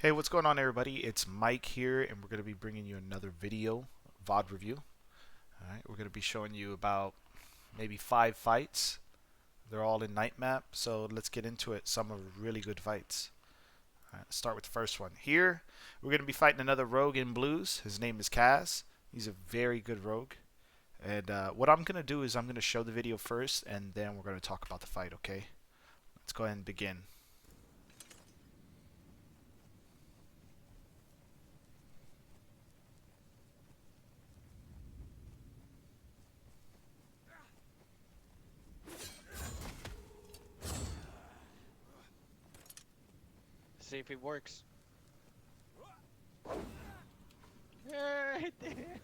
Hey, what's going on, everybody? It's Mike here, and we're going to be bringing you another video, VOD review. All right, we're going to be showing you about maybe 5 fights. They're all in Night Map, so let's get into it. Some are really good fights. All right, let's start with the first one. Here, we're going to be fighting another rogue in blues. His name is Kaz. He's a very good rogue. And what I'm going to do is I'm going to show the video first, and then we're going to talk about the fight, okay? Let's go ahead and begin. See if it works. Right there.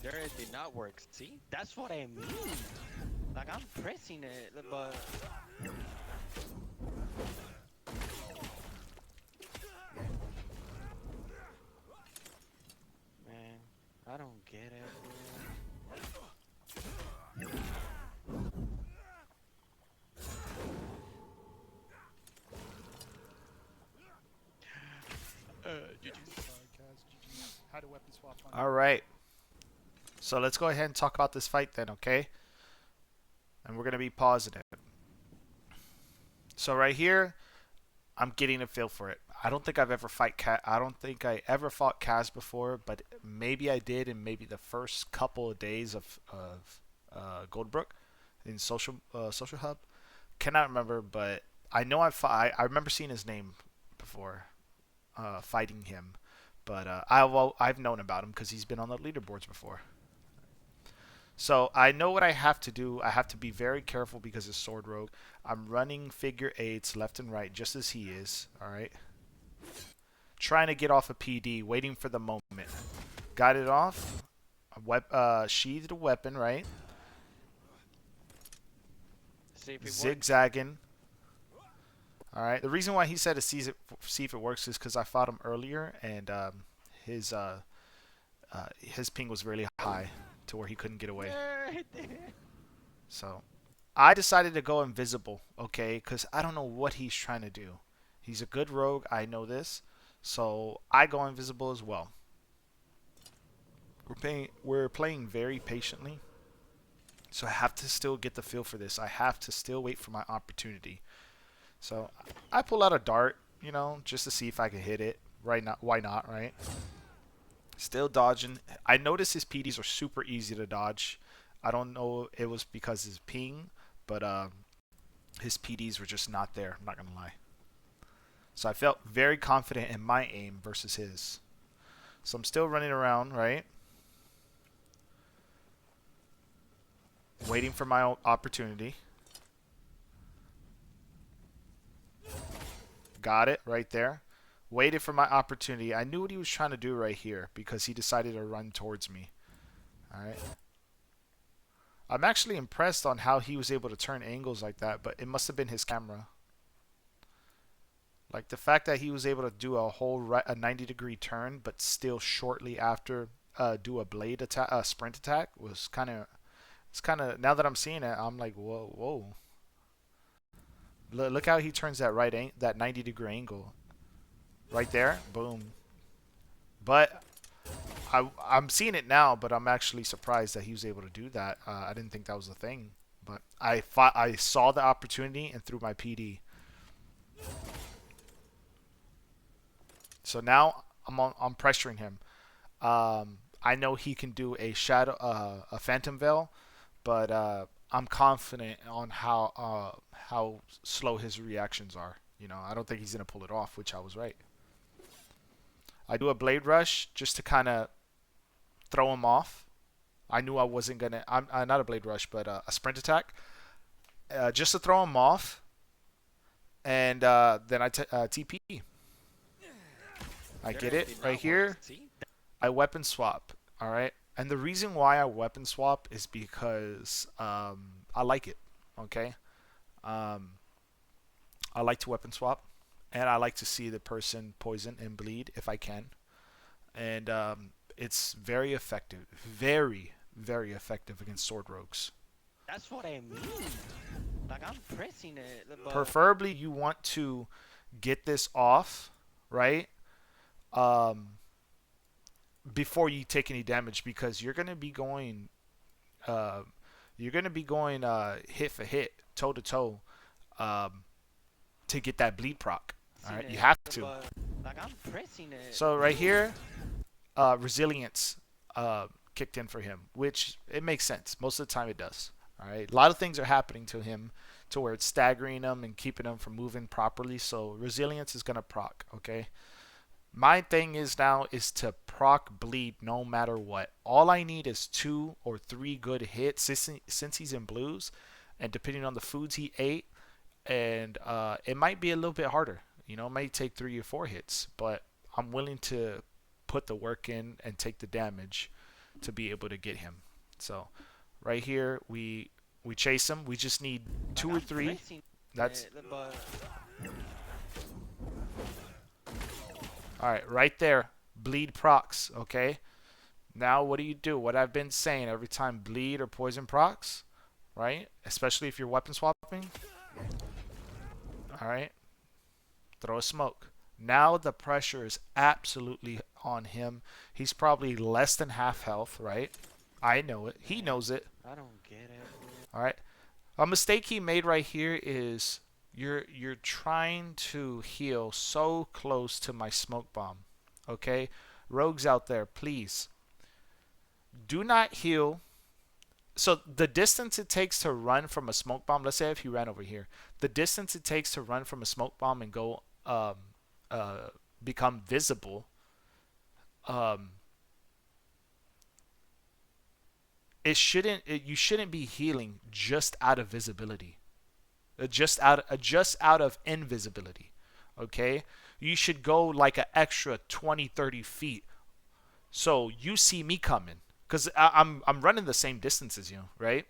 There it did not work. See? That's what I mean. Like I'm pressing it, but man, I don't get it, GG's. How do weapon swap on All right. So let's go ahead and talk about this fight then, okay? And we're going to be pausing it. So right here, I'm getting a feel for it. I don't think I've ever I don't think I ever fought Kaz before, but maybe I did in maybe the first couple of days of Goldbrook in Social Hub. Cannot remember, but I know I remember seeing his name before, fighting him. But I've known about him because he's been on the leaderboards before. So I know what I have to do. I have to be very careful because it's Sword Rogue. I'm running figure eights left and right just as he is. Alright. Trying to get off a PD, waiting for the moment. Got it off. Sheathed a weapon, right? See if it works. Zigzagging. Alright. The reason why he said to see if it works is because I fought him earlier and his his ping was really high to where he couldn't get away. Right there. So I decided to go invisible, okay, because I don't know what he's trying to do. He's a good rogue, I know this, so I go invisible as well. We're playing very patiently, so I have to still get the feel for this. I have to still wait for my opportunity. So I pull out a dart, you know, just to see if I can hit it. Right now, why not, right? Still dodging. I noticed his PDs are super easy to dodge. I don't know if it was because his ping, but his PDs were just not there. I'm not gonna lie. So I felt very confident in my aim versus his. So I'm still running around, right? Waiting for my opportunity. Got it right there. Waited for my opportunity. I knew what he was trying to do right here because he decided to run towards me. Alright. I'm actually impressed on how he was able to turn angles like that, but it must have been his camera. Like the fact that he was able to do a 90-degree turn, but still shortly after do a blade attack, sprint attack was kind of. It's kind of, now that I'm seeing it, I'm like, whoa, whoa. Look how he turns that 90-degree angle, right there, boom. But I'm seeing it now, but I'm actually surprised that he was able to do that. I didn't think that was a thing, but I saw the opportunity and threw my PD. So now I'm pressuring him. I know he can do a Phantom Veil, but I'm confident on how slow his reactions are. You know, I don't think he's gonna pull it off, which I was right. I do a Blade Rush just to kind of throw him off. I knew I wasn't gonna. I'm not a blade rush, but a sprint attack, just to throw him off, and then I TP. I There get it it did right not work. here. See? I weapon swap. All right, and the reason why I weapon swap is because I like it. Okay, um, I like to weapon swap, and I like to see the person poison and bleed if I can, and it's very effective, very effective against sword rogues. That's what I mean. Like I'm pressing it, but Preferably, you want to get this off, right? Um, before you take any damage, because uh, you're gonna be going hit for hit, toe to toe, um, to get that bleed proc. All right, you have to. but like I'm pressing it. So right here, resilience kicked in for him, which it makes sense. Most of the time, it does. All right, a lot of things are happening to him, to where it's staggering him and keeping him from moving properly. So resilience is gonna proc. Okay. My thing is now is to proc bleed no matter what. All I need is 2 or 3 good hits since he's in blues, and depending on the foods he ate, and it might be a little bit harder. You know, it might take 3 or 4 hits, but I'm willing to put the work in and take the damage to be able to get him. So right here we chase him. We just need Like, 2 or 3. pressing That's it, but all right. Right there, bleed procs. Okay. Now what do? What I've been saying every time bleed or poison procs, right? Especially if you're weapon swapping. All right. Throw a smoke. Now the pressure is absolutely on him. He's probably less than half health, right? I know it. He knows it. I don't get it. All right. A mistake he made right here is you're trying to heal so close to my smoke bomb. Okay? Rogues out there, please do not heal. So the distance it takes to run from a smoke bomb, let's say if he ran over here, the distance it takes to run from a smoke bomb and go become visible, um, you shouldn't be healing just out of visibility, just out of invisibility. Okay, you should go like an extra 20, 30 feet, so you see me coming, because I'm running the same distance as you, right?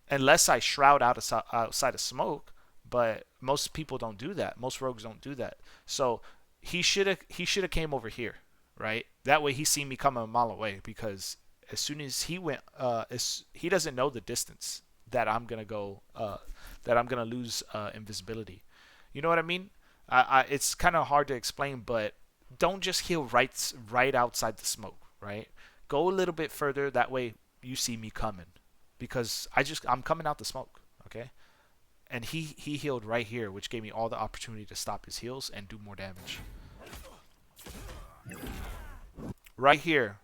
Unless I shroud outside of smoke, but most people don't do that. Most rogues don't do that. So he should have came over here, right? That way he seen me coming a mile away, because as soon as he went, he doesn't know the distance that I'm gonna go, that I'm gonna lose invisibility. You know what I mean? It's kind of hard to explain, but don't just heal right outside the smoke, right? Go a little bit further. That way you see me coming, because I'm coming out the smoke, okay? And he healed right here, which gave me all the opportunity to stop his heals and do more damage. Right here,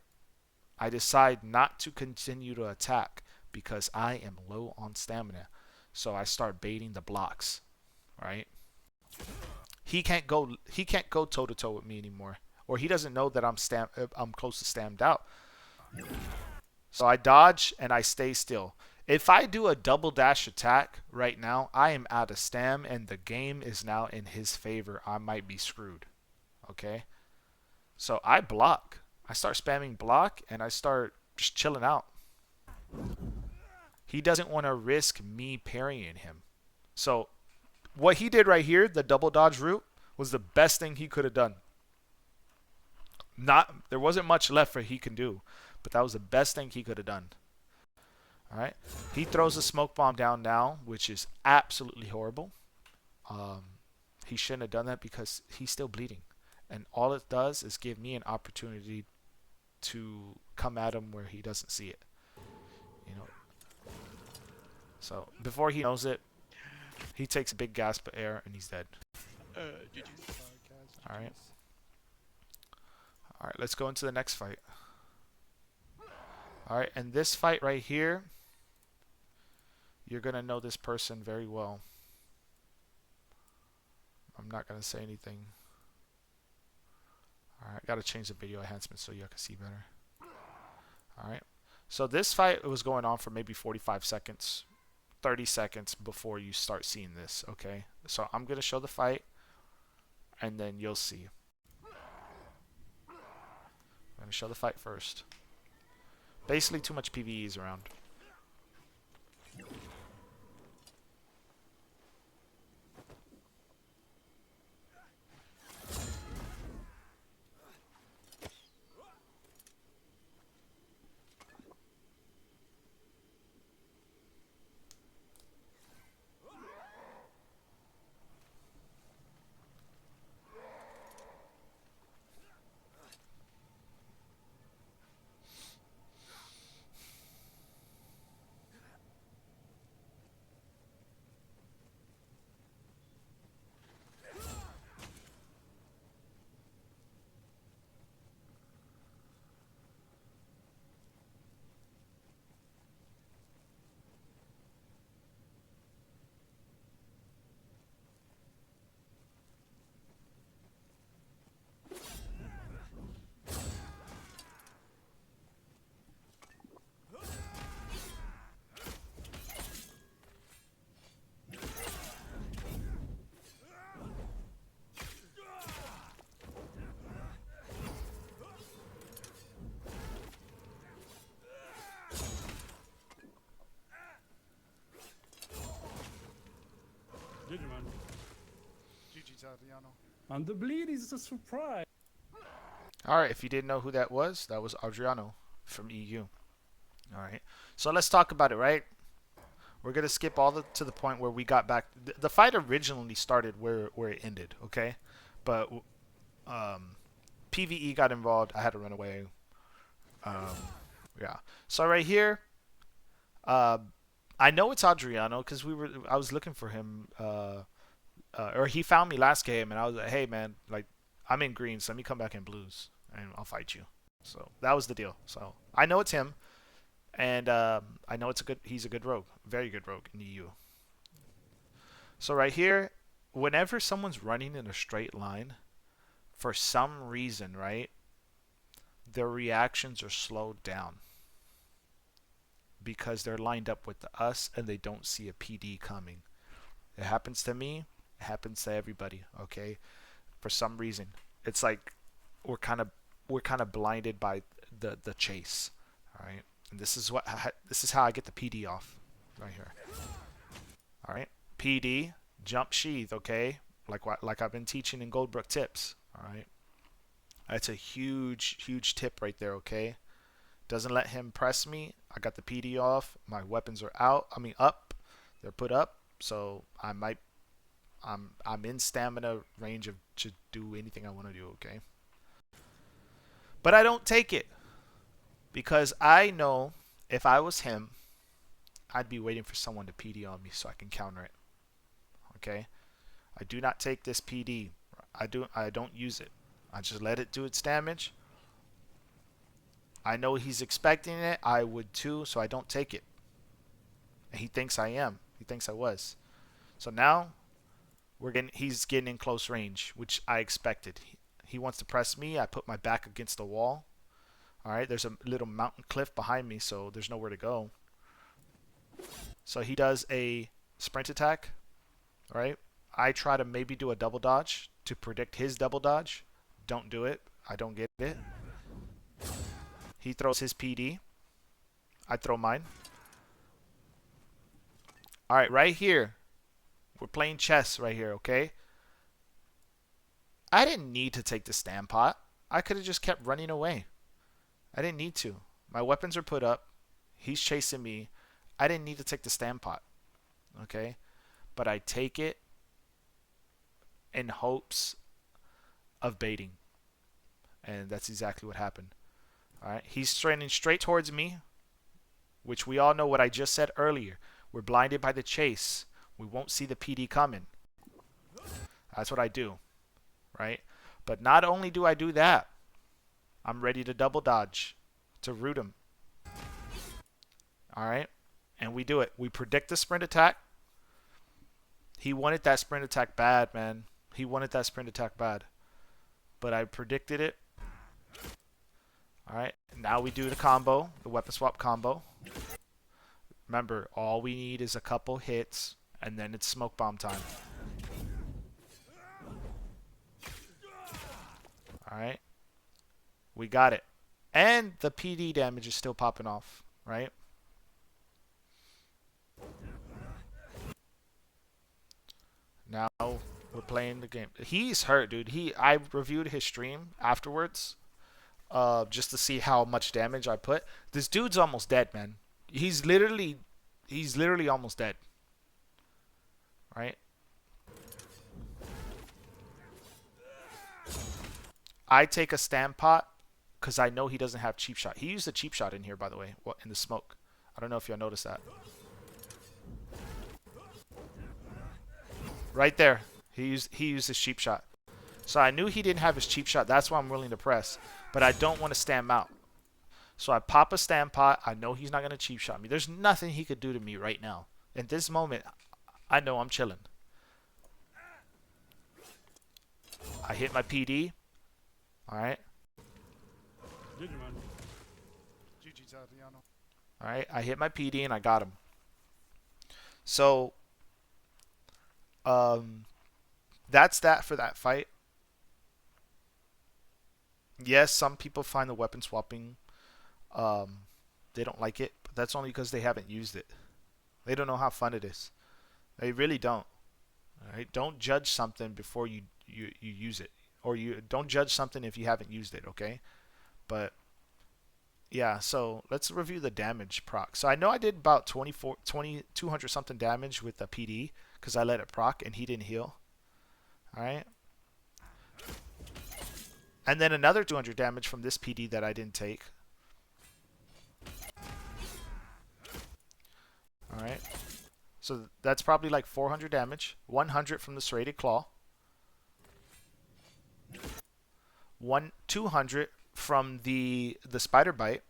I decide not to continue to attack because I am low on stamina. So I start baiting the blocks, right? He can't go toe to toe with me anymore, or he doesn't know that I'm close to stammed out. So I dodge and I stay still. If I do a double dash attack right now, I am out of stam and the game is now in his favor. I might be screwed. Okay? So I block. I start spamming block and I start just chilling out. He doesn't want to risk me parrying him. So what he did right here, the double dodge route, was the best thing he could have done. There wasn't much left for he can do, but that was the best thing he could have done. All right, he throws a smoke bomb down now, which is absolutely horrible. He shouldn't have done that because he's still bleeding, and all it does is give me an opportunity to come at him where he doesn't see it. You know. So before he knows it, he takes a big gasp of air and he's dead. GG's. Guys. All right. All right, let's go into the next fight. All right, and this fight right here, you're going to know this person very well. I'm not going to say anything. All right, got to change the video enhancement so you can see better. So this fight was going on for maybe 45 seconds, 30 seconds before you start seeing this, okay? So I'm going to show the fight, and then you'll see. I'm going to show the fight first. Basically, too much PvEs around. Digimon. GG's Adriano. And the bleed is a surprise. Alright, if you didn't know who that was Adriano from EU. Alright, so let's talk about it, right? We're going to skip to the point where we got back. The fight originally started where it ended, okay? But PvE got involved. I had to run away. Yeah. So right here, I know it's Adriano because I was looking for him, or he found me last game, and I was like, hey man, like I'm in greens, let me come back in blues, and I'll fight you. So that was the deal. So I know it's him, and I know he's a good rogue, very good rogue in EU. So right here, whenever someone's running in a straight line, for some reason, right, their reactions are slowed down because they're lined up with us and they don't see a PD coming. It happens to me. It happens to everybody. Okay, for some reason, it's like we're kind of blinded by the chase. All right, and this is how I get the PD off right here. All right, PD jump sheath. Okay, like I've been teaching in Goldbrook tips. All right, that's a huge tip right there. Okay. Doesn't let him press me. I got the PD off. My weapons are up. They're put up. So I'm in stamina range to do anything I want to do, okay? But I don't take it because I know if I was him, I'd be waiting for someone to PD on me so I can counter it. Okay? I do not take this PD. I don't use it. I just let it do its damage. I know he's expecting it. I would too, so I don't take it. And he thinks I am. He thinks I was. So now he's getting in close range, which I expected. He wants to press me. I put my back against the wall. All right, there's a little mountain cliff behind me, so there's nowhere to go. So he does a sprint attack. All right, I try to maybe do a double dodge to predict his double dodge. Don't do it. I don't get it. He throws his PD. I throw mine. All right here. We're playing chess right here, okay? I didn't need to take the stand pot. I could have just kept running away. I didn't need to. My weapons are put up. He's chasing me. I didn't need to take the stand pot, okay? But I take it in hopes of baiting. And that's exactly what happened. All right, he's training straight towards me, which we all know what I just said earlier. We're blinded by the chase. We won't see the PD coming. That's what I do, right? But not only do I do that, I'm ready to double dodge to root him. All right, and we do it. We predict the sprint attack. He wanted that sprint attack bad, man. He wanted that sprint attack bad. But I predicted it. Alright, now we do the combo, the weapon swap combo. Remember, all we need is a couple hits, and then it's smoke bomb time. Alright, we got it. And the PD damage is still popping off, right? Now we're playing the game. He's hurt, dude. I reviewed his stream afterwards, just to see how much damage I put. This dude's almost dead, man. He's literally almost dead. Right? I take a stand pot because I know he doesn't have cheap shot. He used a cheap shot in here, by the way, in the smoke. I don't know if y'all noticed that. Right there. He used his cheap shot. So I knew he didn't have his cheap shot. That's why I'm willing to press. But I don't want to stand him out. So I pop a stand pot. I know he's not going to cheap shot me. There's nothing he could do to me right now. In this moment, I know I'm chilling. I hit my PD. Alright. GG, man. GG Tatiano. Alright, I hit my PD and I got him. So, that's that for that fight. Yes, some people find the weapon swapping, they don't like it, but that's only because they haven't used it. They don't know how fun it is. They really don't. Alright, don't judge something before you use it, or you don't judge something if you haven't used it. Okay, but yeah. So let's review the damage proc. So I know I did about 200 something damage with the PD because I let it proc and he didn't heal. All right. And then another 200 damage from this PD that I didn't take. Alright. So that's probably like 400 damage. 100 from the serrated claw. 200 from the spider bite.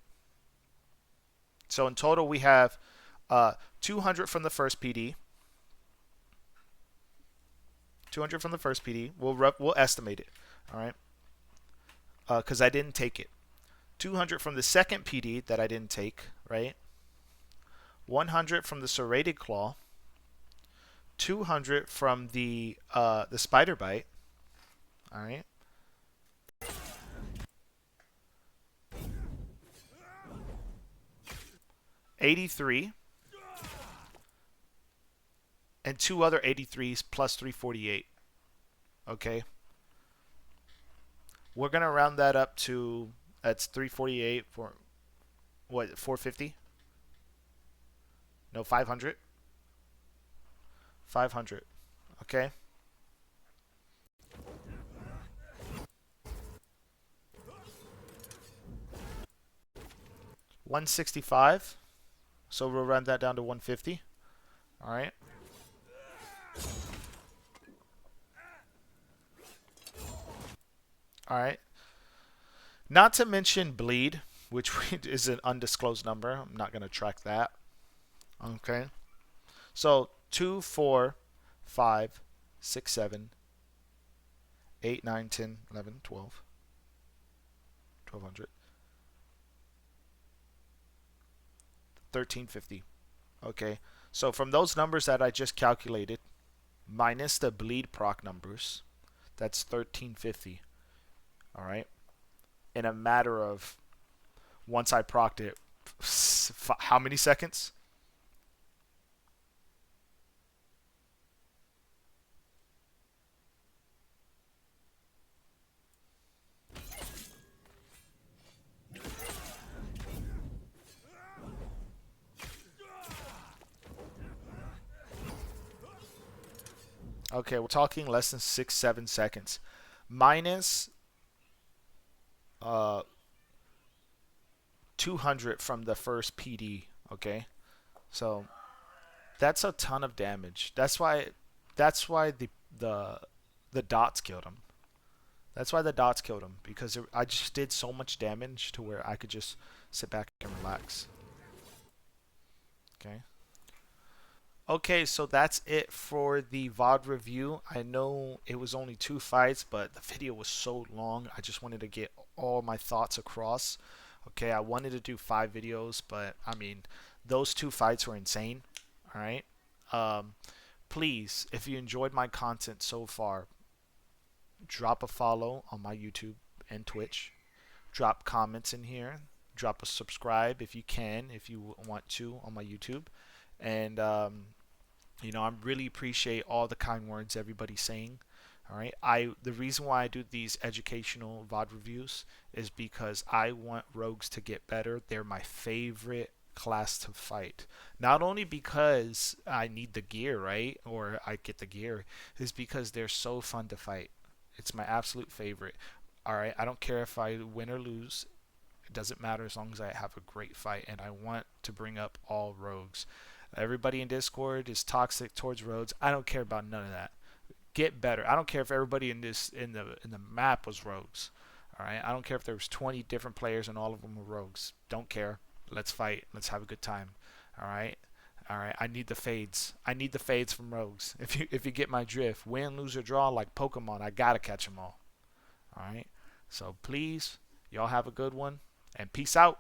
So in total we have 200 from the first PD. 200 from the first PD. We'll estimate it. Alright. Because I didn't take it. 200 from the second PD that I didn't take, right? 100 from the serrated claw. 200 from the spider bite. All right. $83. And 2 other 83s plus 348. Okay. We're going to round that up to, that's 348 for, what, 450? No, 500? 500. Okay. $165. So we'll round that down to 150. All right. Alright. Not to mention bleed, which is an undisclosed number. I'm not going to track that. Okay. So 2, 4, 5, 6, 7, 8, 9, 10, 11, 12. 1200. 1350. Okay. So from those numbers that I just calculated, minus the bleed proc numbers, that's 1350. All right. In a matter of, once I procced it, how many seconds? Okay, we're talking less than 6-7 seconds. Minus 200 from the first PD. Okay, so that's a ton of damage. That's why the dots killed him. That's why the dots killed him, because I just did so much damage to where I could just sit back and relax. Okay. Okay, so that's it for the VOD review. I know it was only 2 fights, but the video was so long. I just wanted to get all my thoughts across. Okay, I wanted to do 5 videos, but I mean, those 2 fights were insane. All right. Please, if you enjoyed my content so far, drop a follow on my YouTube and Twitch. Drop comments in here. Drop a subscribe if you can, if you want to, on my YouTube. And you know, I really appreciate all the kind words everybody's saying. All right, the reason why I do these educational VOD reviews is because I want rogues to get better. They're my favorite class to fight. Not only because I need the gear, right, or I get the gear, is because they're so fun to fight. It's my absolute favorite. All right, I don't care if I win or lose. It doesn't matter as long as I have a great fight, and I want to bring up all rogues. Everybody in Discord is toxic towards rogues. I don't care about none of that. Get better. I don't care if everybody in the map was rogues. All right. I don't care if there was 20 different players and all of them were rogues. Don't care. Let's fight. Let's have a good time. All right. All right. I need the fades. I need the fades from rogues. If you get my drift, win, lose, or draw like Pokemon, I gotta catch them all. All right. So please, y'all have a good one and peace out.